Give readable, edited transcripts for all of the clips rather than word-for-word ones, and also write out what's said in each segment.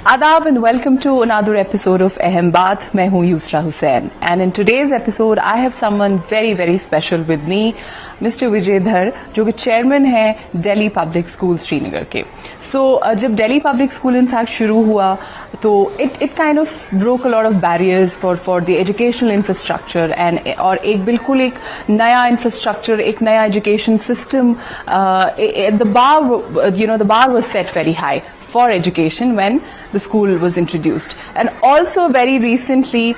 Adab and welcome to another episode of Eham Baat. मैं हूँ Yusra Hussain and in today's episode I have someone very special with me, Mr. Vijay Dhar, जो कि chairman है Delhi Public School Srinagar के. So जब Delhi Public School in fact शुरू हुआ तो it kind of broke a lot of barriers for the educational infrastructure and और एक बिल्कुल एक नया infrastructure, एक नया education system. The bar was set very high for education when the school was introduced. And also very recently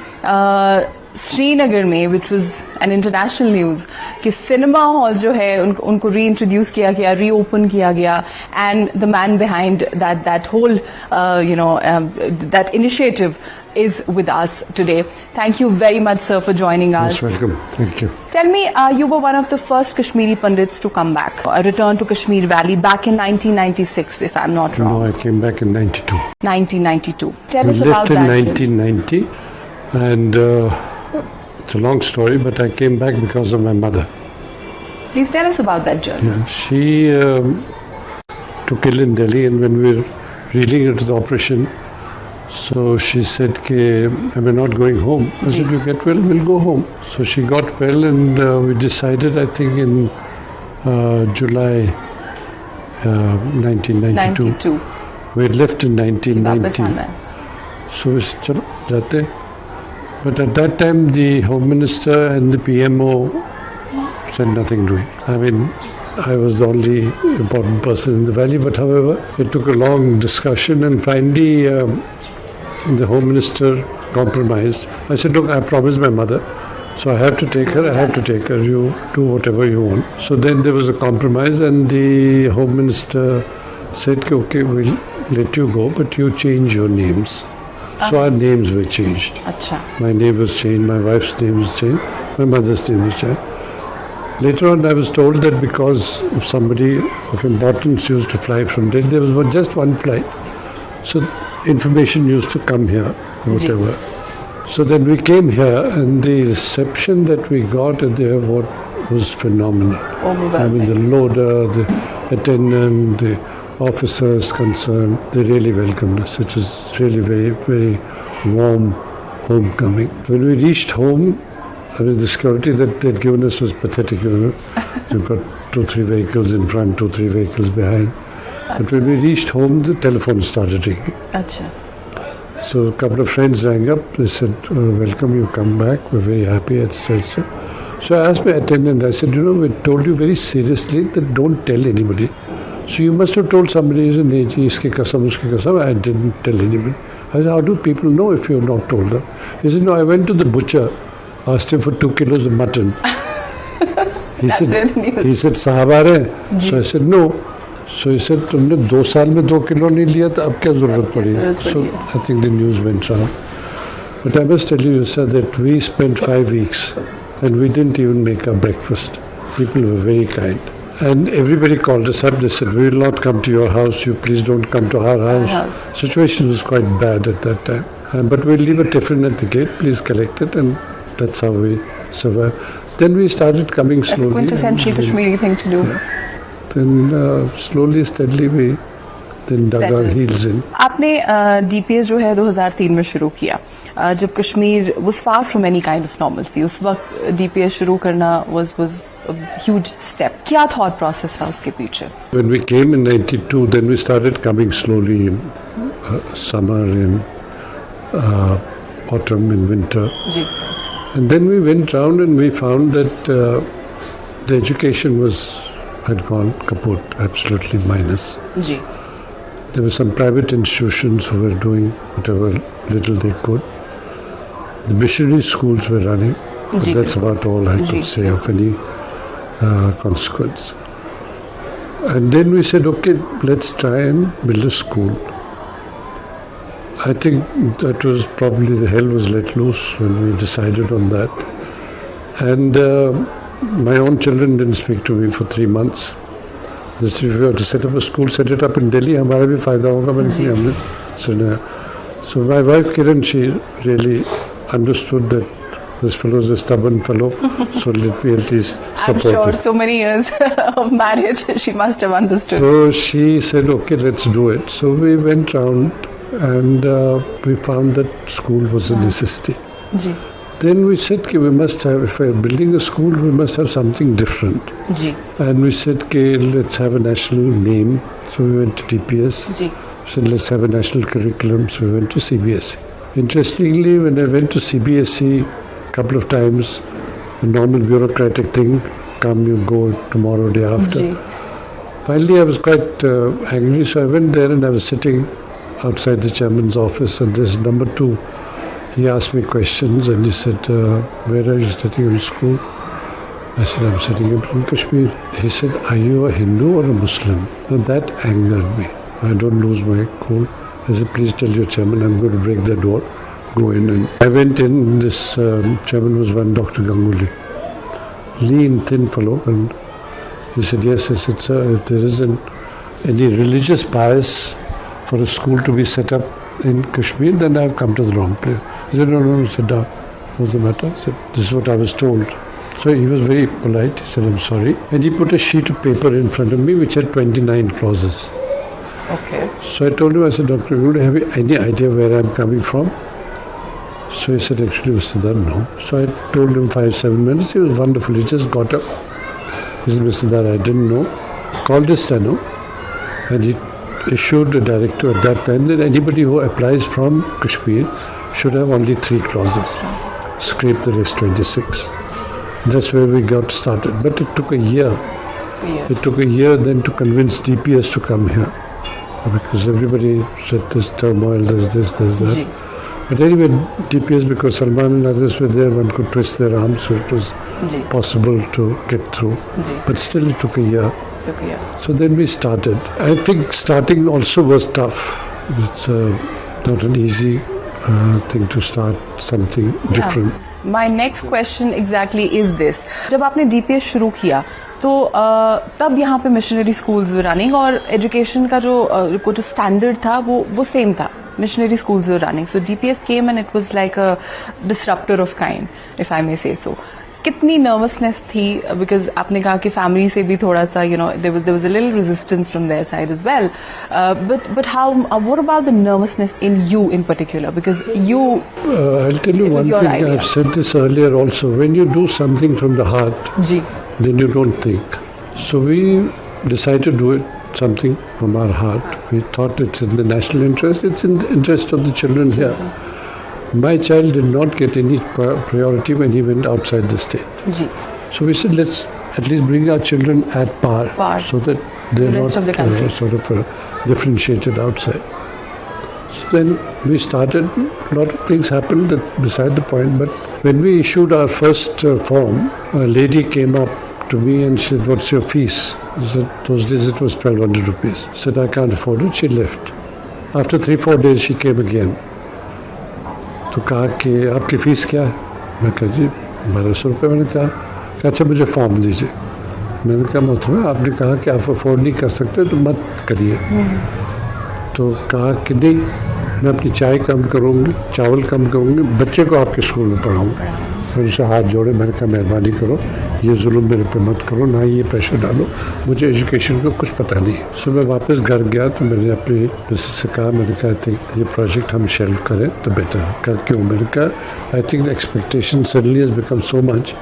Srinagar में, which was an international news, कि cinema hall जो है उनको reintroduce किया गया, reopen किया गया, and the man behind that whole that initiative is with us today. Thank you very much, sir, for joining us. Most welcome. Thank you. Tell me, you were one of the first Kashmiri Pandits to come back, return to Kashmir Valley back in 1996, if I'm not wrong. No, I came back in 92. 1992. Tell us We about left in that. 1990 and it's a long story, but I came back because of my mother. Please tell us about that journey. Yeah, she took ill in Delhi, and when we were reeling into the operation, so she said, "We're not going home." I said, "You get well, we'll go home." So she got well, and we decided, I think in July 1992. 92. We had left in 1990. वापस आना है. So we said, "Chalo, jate." But at that time, the Home Minister and the PMO said nothing doing. I mean, I was the only important person in the valley, but however, it took a long discussion, and finally the Home Minister compromised. I said, "Look, I promised my mother, so I have to take her, you do whatever you want." So then there was a compromise, and the Home Minister said, "Okay, we'll let you go, but you change your names." So our names were changed. Achha. My name was changed, my wife's name was changed, my mother's name was changed. Later on, I was told that because if somebody of importance used to fly from Delhi, there was just one flight. So information used to come here, whatever. So then we came here, and the reception that we got at the airport was phenomenal. I mean, the loader, the attendant, the officers concerned, they really welcomed us. It was really very warm homecoming. When we reached home, I mean, the security that they'd given us was pathetic. You've got 2-3 vehicles in front, 2-3 vehicles behind. But when we reached home, the telephone started ringing. Achha. So a couple of friends rang up. They said, "Welcome, you come back. We're very happy," etc. So I asked my attendant, I said, "We told you very seriously that don't tell anybody. So you must have told somebody," he said, "Nahi ji, iske kasam, uske kasam." I didn't tell anybody. I said, "How do people know if you have not told them?" He said, "No, I went to the butcher, asked him for 2 kilos of mutton." He said, "Sahab aa rahe hain?" So I said, "No." So he said, "तुमने 2 साल में 2 kilo नहीं लिया तो अब क्या ज़रूरत पड़ी?" So I think the news went round. But I must tell you, sir, that we spent 5 weeks and we didn't even make our breakfast. People were very kind. And everybody called us up. They said, "We will not come to your house. You please don't come to our house." Situation was quite bad at that time. But we'll leave a tiffin at the gate. Please collect it. And that's how we survived. Then we started coming slowly. A quintessential Kashmiri thing to do. Yeah. Then slowly, steadily, we then dug our heels in. आपने DPS जो है 2003 में शुरू किया. जब Kashmir was far from any kind of normalcy. उस वक्त DPS शुरू करना was a huge step. क्या thought process था उसके पीछे? When we came in 92, then we started coming slowly in summer, in autumn, in winter. Ji. And then we went round and we found that the education had gone kaput, absolutely minus. Ji. There were some private institutions who were doing whatever little they could. The missionary schools were running, but that's about all I could say of any consequence. And then we said, "Okay, let's try and build a school." I think that was probably the hell was let loose when we decided on that. And my own children didn't speak to me for 3 months. They said, "If you have to set up a school, set it up in Delhi. हमारा भी फायदा होगा." मैंने कहा हमने सुना. So my wife Kiran, she really understood that this fellow is a stubborn fellow, so let me at least support I'm sure him. so many years of marriage, she must have understood. So she said, "Okay, let's do it." So we went round and we found that school was a necessity. Ji Then we said that we must have, if we're building a school, we must have something different. Ji And we said, okay, let's have a national name. So we went to DPS. Ji We said, let's have a national curriculum. So we went to CBSE. Interestingly, when I went to CBSE a couple of times, the normal bureaucratic thing, come, you go tomorrow, day after. Ji Finally, I was quite angry, so I went there and I was sitting outside the chairman's office, and this number 2, he asked me questions and he said, where are you studying in school? I said, I'm studying in Kashmir. He said, are you a Hindu or a Muslim? And that angered me. I don't lose my cool. I said, please tell your chairman I'm going to break the door. Go in. And I went in. This chairman was one Dr. Ganguly. Lean, thin fellow. And he said, yes, I said, sir, if there isn't any religious bias for a school to be set up in Kashmir, then I've come to the wrong place. He said, no, sit down. What's the matter? I said, this is what I was told. So he was very polite. He said, I'm sorry. And he put a sheet of paper in front of me which had 29 clauses. okay So I told him, I said, Dr. Guru, have you any idea where I'm coming from? So he said, actually, Mr. Dhar, no. So I told him 5-7 minutes. He was wonderful. He just got up. He said, Mr. Dhar, I didn't know. Called his steno. And he issued a directive at that time that anybody who applies from Kashmir should have only 3 clauses. Scrape the rest 26. That's where we got started. But it took a year. yeah. It took a year then to convince DPS to come here. Because everybody said there's turmoil, there's this, there's that. Ji But anyway, DPS, because Salman and others were there, one could twist their arms, so it was ji possible to get through. Ji But still, it took a year. okay yeah. So then we started. I think starting also was tough. It's not an easy thing to start something different. My next question exactly is this. जब आपने DPS शुरू किया तो तब यहाँ पे missionary schools were running और education का जो स्टैंडर्ड था वो सेम था. Missionary schools were running. So DPS came and it was like a disruptor of kind, if I may say so. कितनी nervousness थी, because आपने कहा कि family से भी थोड़ा सा, you know, there was a little resistance from their side as well. But how? What about the nervousness in you in particular? Because you. I'll tell you one thing. Idea. I've said this earlier also. When you do something from the heart, ji then you don't think. So we decided to do it. Something from our heart. We thought it's in the national interest, it's in the interest of the children here. My child did not get any priority when he went outside the state. Ji So we said, let's at least bring our children at par. So that they're The rest not of the country. sort of differentiated outside. So then we started, a lot of things happened that beside the point, but when we issued our first form, a lady came up to me and said, what's your fees? I said, those days it was 1,200 rupees. I said, I can't afford it. She left. After 3-4 days she came again. तो कहा कि आपकी fees क्या है? मैं कहा जी 1200 रुपये. मैंने कहा अच्छा मुझे फॉर्म दीजिए. मैंने कहा मतलब आपने कहा कि आप अफोर्ड नहीं कर सकते तो मत करिए. तो कहा कि नहीं, मैं अपनी चाय कम करूँगी, चावल कम करूँगी, बच्चे को आपके स्कूल में पढ़ाऊँगा. फिर उसे हाथ जोड़े. मैंने कहा मेहरबानी करो, ये जुल्म मेरे पे मत करो, ना ये प्रेशर डालो, मुझे एजुकेशन का कुछ पता नहीं है. सो मैं वापस घर गया तो मैंने अपने मिसेस से कहा, मैंने कहा आई थिंक ये प्रोजेक्ट हम शेल्व करें तो बेटर है. कर क्यों? मैंने कहा I think the expectation suddenly has become so much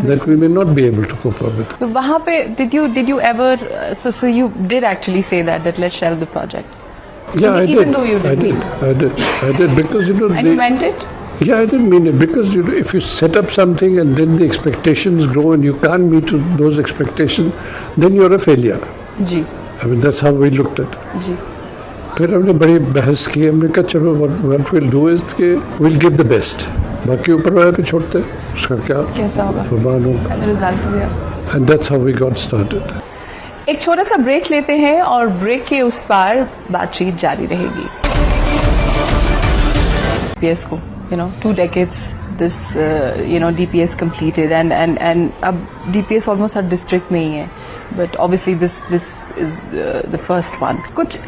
that we may not be able to cope up with. तो वहाँ पे did you ever so you did actually say that let's shelve the project? Yeah, I even did. though you didn't I did because you know. And you meant it? Yeah, I didn't mean it because you know, if you set up something and then the expectations grow and you can't meet those expectations, then you're a failure. Ji I mean that's how we looked at it. जी फिर हमने बड़ी बहस की. हमने कहा चलो what we'll do is कि we'll give the best. बाकी ऊपर वाले पे छोड़ते हैं, उसका क्या कैसा होगा? फरमान होगा. रिजल्ट दिया. And that's how we got started. एक छोटा सा ब्रेक लेते हैं और ब्रेक के उस पार बातचीत जारी रहेगी. DPS को, you know, 2 decades this DPS completed and अब DPS almost हर district में ही है, but obviously this is the first one. कुछ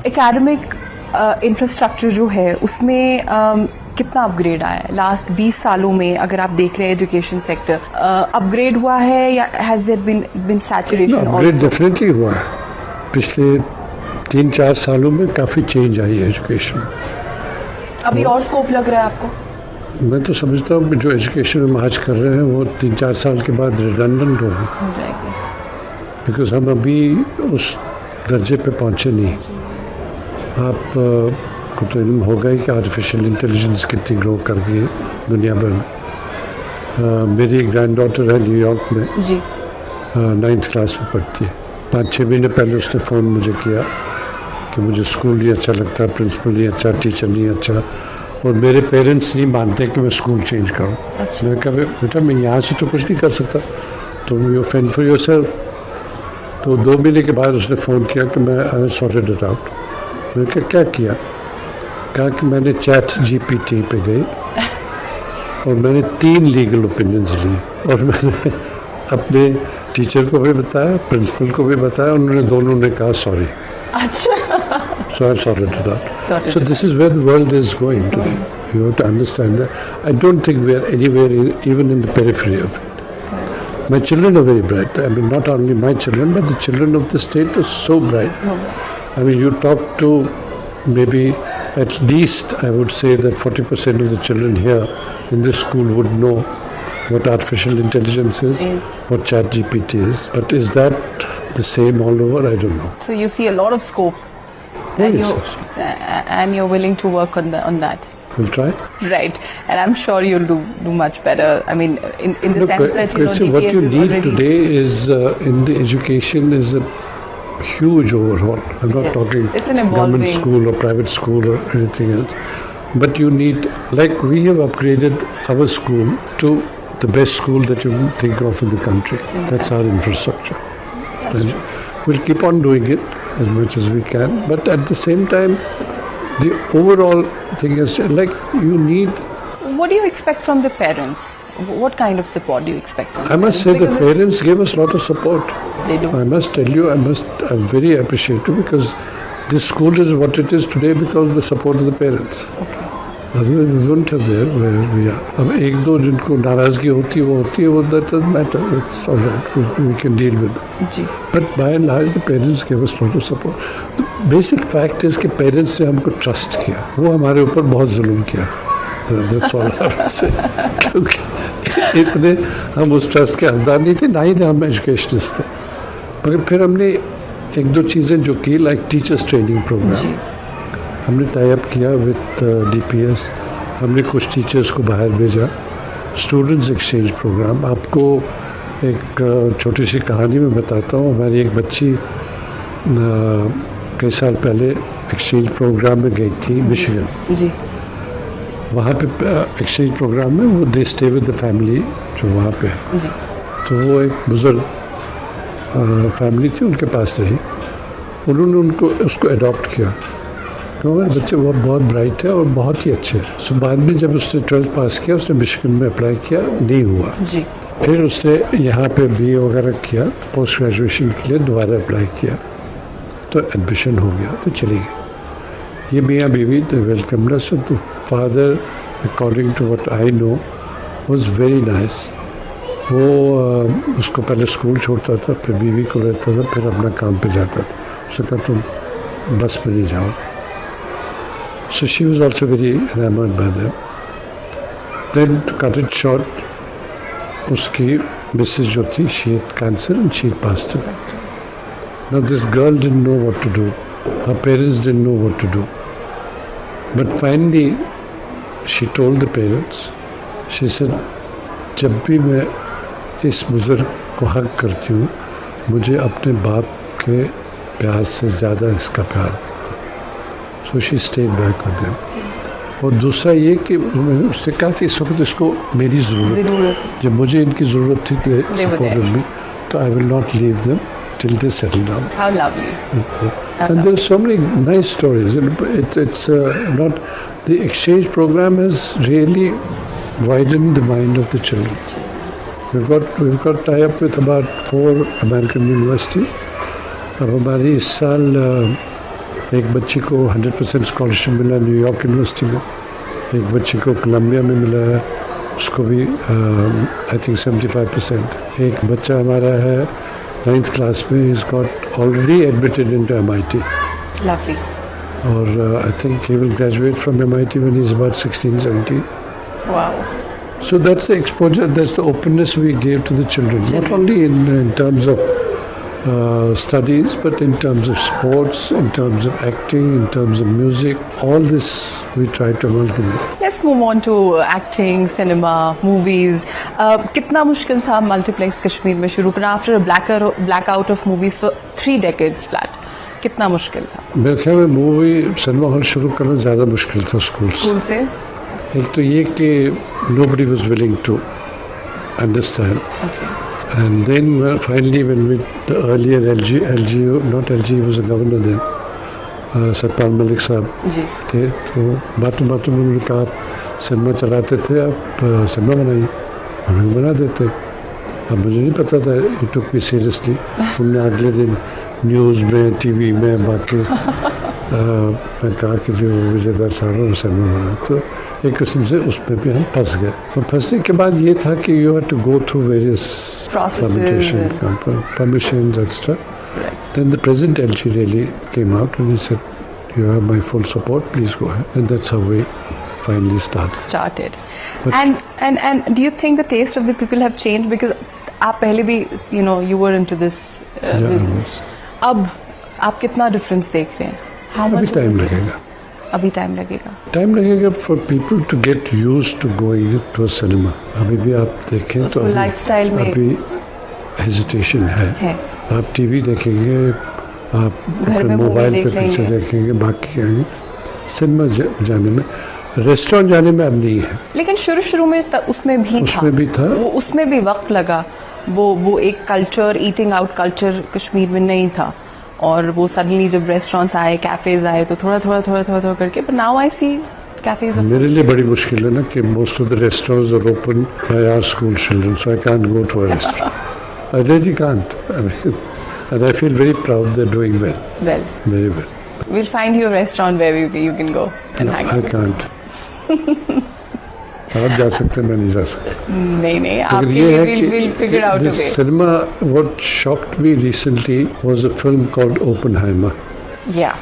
academic infrastructure जो है उसमें कितना अपग्रेड आया है लास्ट 20 सालों में? अगर आप देख रहे हैं एजुकेशन सेक्टर अपग्रेड हुआ है या has there been saturation? Upgrade definitely हुआ है. पिछले 3-4 सालों में काफ़ी चेंज आई है एजुकेशन। अभी और स्कोप लग रहा है आपको? मैं तो समझता हूँ कि जो एजुकेशन हम आज कर रहे हैं वो 3-4 साल के बाद रिडंडेंट हो जाएगी, बिकॉज हम अभी उस दर्जे पे पहुँचे नहीं। आप को तो इल्म होगा ही कि आर्टिफिशियल इंटेलिजेंस कितनी ग्रो कर गई है दुनिया भर में। मेरी ग्रैंड डॉटर है न्यूयॉर्क में जी, 9th क्लास में पढ़ती है। 5-6 महीने पहले उसने फ़ोन मुझे किया कि मुझे स्कूल नहीं अच्छा लगता, प्रिंसिपल नहीं अच्छा, टीचर नहीं अच्छा, और मेरे पेरेंट्स नहीं मानते कि मैं स्कूल चेंज करूं। अच्छा। मैंने कहा बेटा मैं यहाँ से तो कुछ नहीं कर सकता, तुम यू फेंड फॉर योरसेल्फ। तो 2 महीने के बाद उसने फ़ोन किया कि मैं आई सॉर्टेड इट आउट। मैंने कहा क्या किया? कहा कि मैंने चैट GPT पे गई और मैंने 3 लीगल ओपिनियंस लिए, और मैंने अपने टीचर को भी बताया, प्रिंसिपल को भी बताया, उन्होंने दोनों ने कहा सॉरी। अच्छा। So I've sorted it out. So this is where the world is going today. You have to understand that. I don't think we are anywhere even in the periphery of it. My children are very bright. I mean, not only my children, but the children of the state are so bright. I mean, you talk to maybe at least, I would say that 40% of the children here in this school would know what artificial intelligence is, what chat GPT is. But is that the same all over? I don't know. So you see a lot of scope. And you're willing to work on that. We'll try. Right, and I'm sure you'll do much better. I mean, in the sense that DPS what you is need already today is in the education is a huge overhaul. I'm not talking it's an government school or private school or anything else, but you need, like we have upgraded our school to the best school that you can think of in the country. That's our infrastructure. And we'll keep on doing it as much as we can, but at the same time the overall thing is like you need. What do you expect from the parents? What kind of support do you expect from the I must say the parents gave us a lot of support. They do. I must tell you, I'm very appreciative because this school is what it is today because of the support of the parents. Okay. Otherwise we wouldn't have there where we are. अब 1-2 जिनको नाराज़गी होती है वो that doesn't matter. It's all right. We can deal with that. Ji. But by and large the parents gave us a lot of support. The basic fact is कि parents ने हमको trust किया. वो हमारे ऊपर बहुत जुल्म किया. That's all I have to say. क्योंकि इतने हम उस ट्रस्ट के हकदार नहीं थे, ना ही हम एजुकेशनिस्ट थे, मगर फिर हमने 1-2 चीज़ें जो की, लाइक टीचर्स ट्रेनिंग प्रोग्राम हमने टाई अप किया विद DPS। हमने कुछ टीचर्स को बाहर भेजा। स्टूडेंट्स एक्सचेंज प्रोग्राम, आपको एक छोटी सी कहानी में बताता हूँ। हमारी एक बच्ची कई साल पहले एक्सचेंज प्रोग्राम में गई थी मिशिगन जी। वहाँ पे एक्सचेंज प्रोग्राम में वो they stay with the family जो वहाँ पे है जी। तो वो एक बुज़ुर्ग फैमिली थी, उनके पास रही। उन्होंने उसको अडॉप्ट किया। तो हमारे बच्चे बहुत ब्राइट है और बहुत ही अच्छे। सो बाद में जब उसने 12th पास किया, उसने मिशिगन में अप्लाई किया, नहीं हुआ जी। फिर उसने यहाँ पे BA वगैरह किया, पोस्ट ग्रेजुएशन के लिए दोबारा अप्लाई किया, तो एडमिशन हो गया, तो चली गई। ये मियाँ बीवी the welcome us. The father according to what I know was very nice. वो उसको पहले स्कूल छोड़ता था, फिर बीवी को रहता था, फिर अपना काम पे जाता था। उसने कहा तुम बस में नहीं जाओगे। So she was also very enamored by them. Then to cut it short, उसकी मिसेज जो थी, she had cancer and she had passed away. Now this girl didn't know what to do. Her parents didn't know what to do. But finally, she told the parents. She said, जब भी मैं इस बुजुर्ग को हक करती हूँ, मुझे अपने बाप के प्यार से ज़्यादा इसका प्यार दिखता। So she stayed back with them. और दूसरा ये कि उसने कहा कि इस वक्त इसको मेरी ज़रूरत है, जब मुझे इनकी ज़रूरत थी सपोर्ट में, तो I will not leave them till they settle down. How lovely. And there are so many nice stories. It's not, the exchange program has really widened the mind of the children. We've got tie up with about 4 American universities. अब हमारी इस साल एक बच्ची को 100% scholarship मिला New York university में, एक बच्ची को कोलंबिया में मिला है, उसको भी आई थिंक 75%। एक बच्चा हमारा है 9th क्लास में, is got already admitted into MIT। Lovely. Or I think he will graduate from MIT when he's about 16, 17. Wow. So that's the exposure, that's the openness we gave to the children. Not only in terms of studies, but in terms of sports, in terms of acting, in terms of music. All this we try to amalgamate. Let's move on to acting, cinema, movies. कितना मुश्किल था multiplex Kashmir में शुरू करना after a blackout of movies for 3 decades flat? कितना मुश्किल था? मेरे ख्याल में मूवी सिनेमा हॉल शुरू करना ज़्यादा मुश्किल था स्कूल से। एक तो ये कि nobody was willing to understand. Okay. And then finally when the earlier LG, not LG, he was a governor then, Satpal Malik साहब थे, तो बातों में उन्होंने कहा आप सिनेमा चलाते थे, आप सिनेमा बनाइए, हम लोग बना देते। अब मुझे नहीं पता था, it took me seriously. उन्होंने अगले दिन न्यूज़ में, टीवी में, बाकी मैं कहा कि जो विजय धर साहब सिनेमा बना, तो एक किस्म से उसमें भी हम फंस गए। तो फंसने के बाद ये था कि you had to go through various permissions, etc. Then the present LG really came out and he said, you have my full support, please go ahead. And that's how we finally started. But and do you think the taste of the people have changed? Because आप पहले भी, you were into this business. अब आप कितना difference देख रहे हैं? How much? अभी टाइम लगेगा। टाइम लगेगा for people to get used to going to a cinema. अभी भी आप देखें तो लाइफस्टाइल में अभी हेजिटेशन है। आप टीवी देखेंगे, आप अपने मोबाइल पे पिक्चर देखेंगे, बाकी कहेंगे सिनेमा जाने में, रेस्टोरेंट जाने में अब नहीं है। लेकिन शुरू में उसमें भी था। उसमें भी वक्त लगा। वो एक culture, eating out culture Kashmir में नहीं था, और वो सडनली जब रेस्टोरेंट्स आए, कैफेज आए, तो थोड़ा करके, but now I see cafes. मेरे लिए बड़ी मुश्किल है ना कि most of the restaurants are open by our school children, so I can't go to a restaurant. I really can't. I mean, and I feel very proud they're doing well. Well. Very well. We'll find you a restaurant where you can go and hang out. I can't. आप जा सकते हैं, मैं नहीं जा सकता। नहीं, आपके लिए we'll figure out a way. Cinema, what shocked me recently was a film called Oppenheimer. Yeah,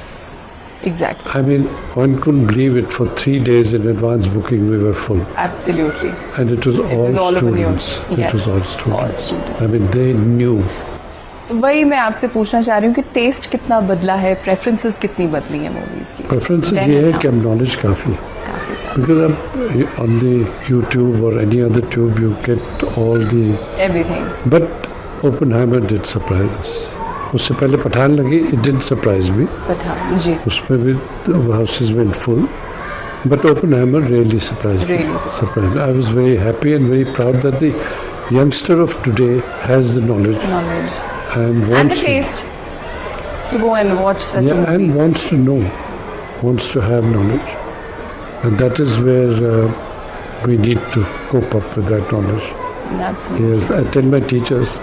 exactly. I mean, one couldn't believe it. For 3 days in advance booking, we were full. Absolutely. And it was all students. It was all students. I mean, they knew. वही मैं आपसे पूछना चाह रही हूँ कि test कितना बदला है, प्रेफरेंसेस कितनी बदली है मूवीज की? प्रेफरेंसेस ये है कि अब नॉलेज काफ़ी है, because on the YouTube or any other tube you get all the everything. But Oppenheimer did surprise us. उससे पहले पठान लगी, it didn't surprise me. Pathan जी, उसमें भी the houses went full. But Oppenheimer really surprised me. I was very happy and very proud that the youngster of today has the knowledge. And the taste to go and watch such a movie. And wants to know, wants to have knowledge. And that is where we need to cope up with that knowledge. Absolutely. Yes, I tell my teachers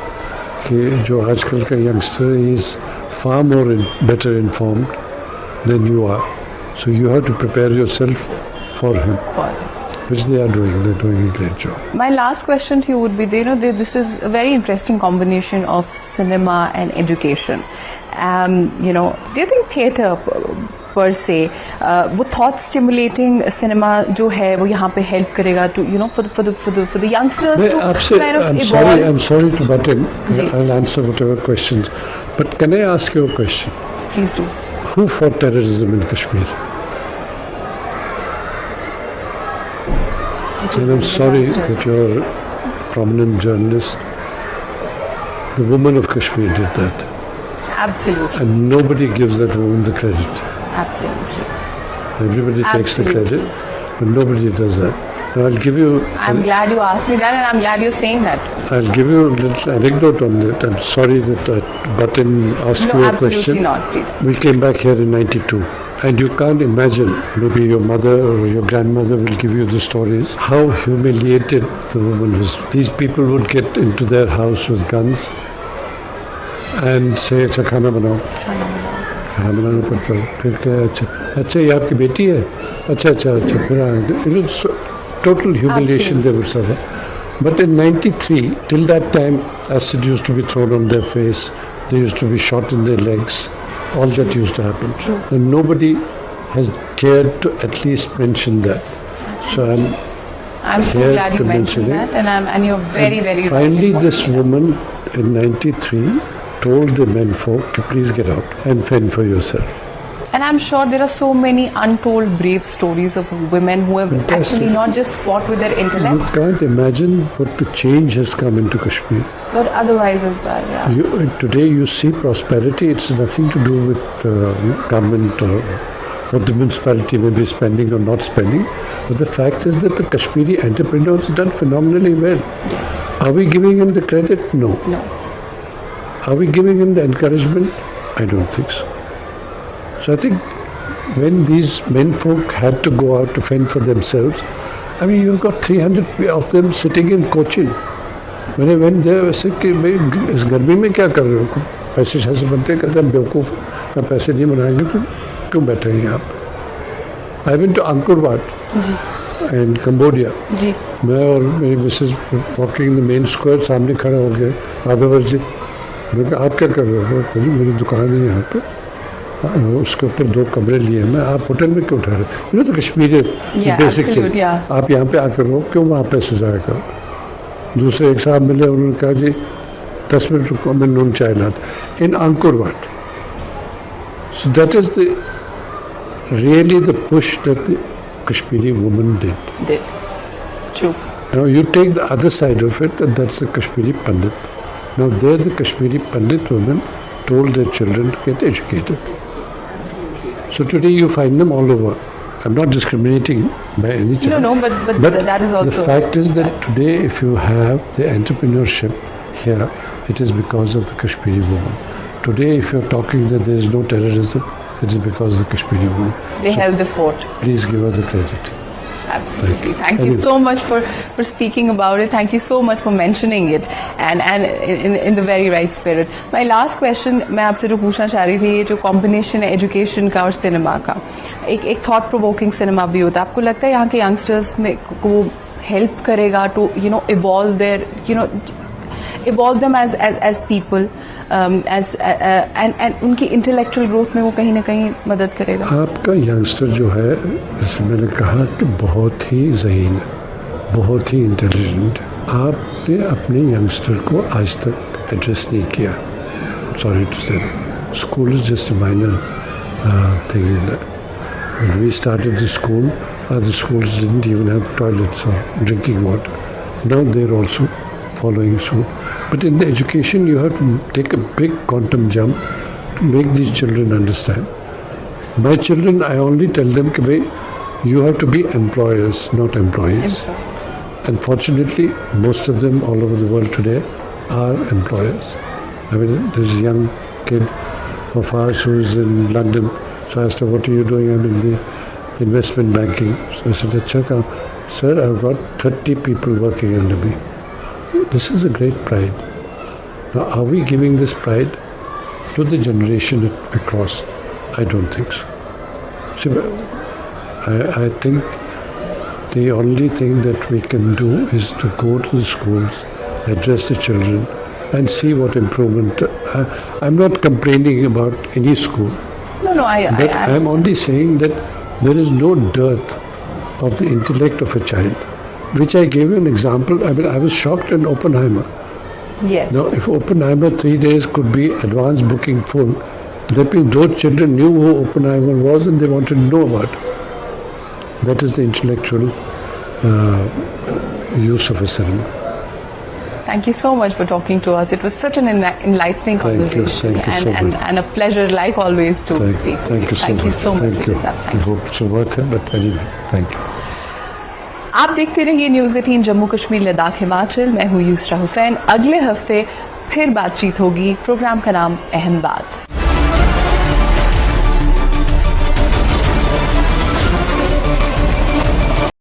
कि जो आजकल का youngster is far more better informed than you are. So you have to prepare yourself for him. Which they are doing. They're doing a great job. My last question to you would be, this is a very interesting combination of cinema and education. Do you think theatre per se, वो thought stimulating cinema जो है वो यहाँ पे help करेगा to for the youngsters to kind of evolve? I'm sorry to butt in. I'll answer whatever questions. But can I ask you a question? Please do. Who fought terrorism in Kashmir? And I'm sorry that you're a prominent journalist. The woman of Kashmir did that. Absolutely. And nobody gives that woman the credit. Absolutely. Everybody takes the credit, but nobody does that. Now I'll give you... I'm glad you asked me that, and I'm glad you're saying that. I'll give you a little anecdote on it. I'm sorry that I butt in, asked you a question. No, absolutely not, please. We came back here in 92. And you can't imagine, maybe your mother or your grandmother will give you the stories, how humiliated the woman was. These people would get into their house with guns and say, अच्छा खाना बनाओ, खाना बनाना पड़ता है, फिर क्या, अच्छा ये आपकी बेटी है, अच्छा फिर it was total humiliation they would suffer. But in 93, till that time, acid used to be thrown on their face, they used to be shot in their legs. all that used to happen. And nobody has cared to at least mention that. So I'm so here glad you to mentioned mention it. that, and you're very, very right. Finally, in what this you said. woman in '93 told the men folk to please get out and fend for yourself. And I'm sure there are so many untold brave stories of women who have Fantastic. actually not just fought with their You intellect, can't imagine what the change has come into Kashmir. but otherwise as well. Yeah. Today you see prosperity, it's nothing to do with government or what the municipality may be spending or not spending. But the fact is that the Kashmiri entrepreneur has done phenomenally well. Yes. Are we giving him the credit? No. No. Are we giving him the encouragement? I don't think so. So I think when these men folk had to go out to fend for themselves, I mean, you've got 300 of them sitting in Cochin. When I went there, I said, कि मैं इस गर्मी में क्या कर रहे हो? पैसे शैसे बनते हैं, कहते हैं बेवकूफ़, मैं पैसे नहीं बनाएंगे तो क्यों बैठे हैं यहाँ पे? I went to Angkor Wat ji. in Cambodia. जी. मैं और मेरी missus walking in the main square सामने खड़े हो गए आदवर्ज जी. मैं कहा आप क्या कर रहे हो? बोली मेरी दुकान है यहाँ पे, उसके ऊपर 2 कमरे लिए मैं, आप होटल में क्यों ठहरे? यू नो तो कश्मीरी बेसिक थिंग, आप यहाँ पे आकर रहो, क्यों वहाँ पैसे ज़ाया करो? दूसरे एक साहब मिले, उन्होंने कहा जी 10 मिनट रुको मैं नून चाय लाता इन अंकुर वाट. So that is the really the push that the Kashmiri woman did. True. Now you take the other side of it, and that's the Kashmiri Pandit. Now there the Kashmiri Pandit women told their children to get educated. So today you find them all over. I'm not discriminating by any chance. No, but that is also... The fact is that today if you have the entrepreneurship here, it is because of the Kashmiri woman. Today if you're talking that there is no terrorism, it is because of the Kashmiri woman. They held the fort. Please give her the credit. Absolutely. Thank you so much for speaking about it. Thank you so much for mentioning it, and in the very right spirit. My last question, मैं आपसे जो पूछना चाह रही थी, ये जो combination है education का और सिनेमा का, एक thought provoking सिनेमा भी होता है. आपको लगता है यहाँ के youngsters में को help करेगा to evolve them as people, and उनकी intellectual growth में वो कहीं ना कहीं मदद करेगा? आपका यंगस्टर जो है, जैसे मैंने कहा कि बहुत ही ज़हीन है, बहुत ही इंटेलिजेंट है. आपने अपने यंगस्टर को आज तक एड्रेस नहीं किया. Sorry to say that. School is just a minor thing in that. When we started the school, other schools didn't even have toilets or drinking water. Now they're also following suit. But in the education, you have to take a big quantum jump to make these children understand. My children, I only tell them that you have to be employers, not employees. Unfortunately, most of them all over the world today are employers. I mean, there's a young kid of ours who's in London. So I asked her, what are you doing? I'm in the investment banking. So I said, Achha, sir, I've got 30 people working under me. This is a great pride. Now, are we giving this pride to the generation across? I don't think so. See, I think the only thing that we can do is to go to the schools, address the children, and see what improvement. I'm not complaining about any school. No, I'm only saying that there is no dearth of the intellect of a child. Which I gave you an example. I mean, I was shocked in Oppenheimer. Yes. Now, if Oppenheimer 3 days could be advance booking full, that means those children knew who Oppenheimer was and they wanted to know about it. That is the intellectual use of a cinema. Thank you so much for talking to us. It was such an enlightening conversation. Thank you so much. And a pleasure, like always, to speak. Thank you so much. Thank you so much. Thank you. I hope it's worth it, but anyway, thank you. आप देखते रहिए news 18 Jammu Kashmir Ladakh Himachal. मैं हूँ यूसरा हुसैन. अगले हफ्ते फिर बातचीत होगी. प्रोग्राम का नाम अहम बात.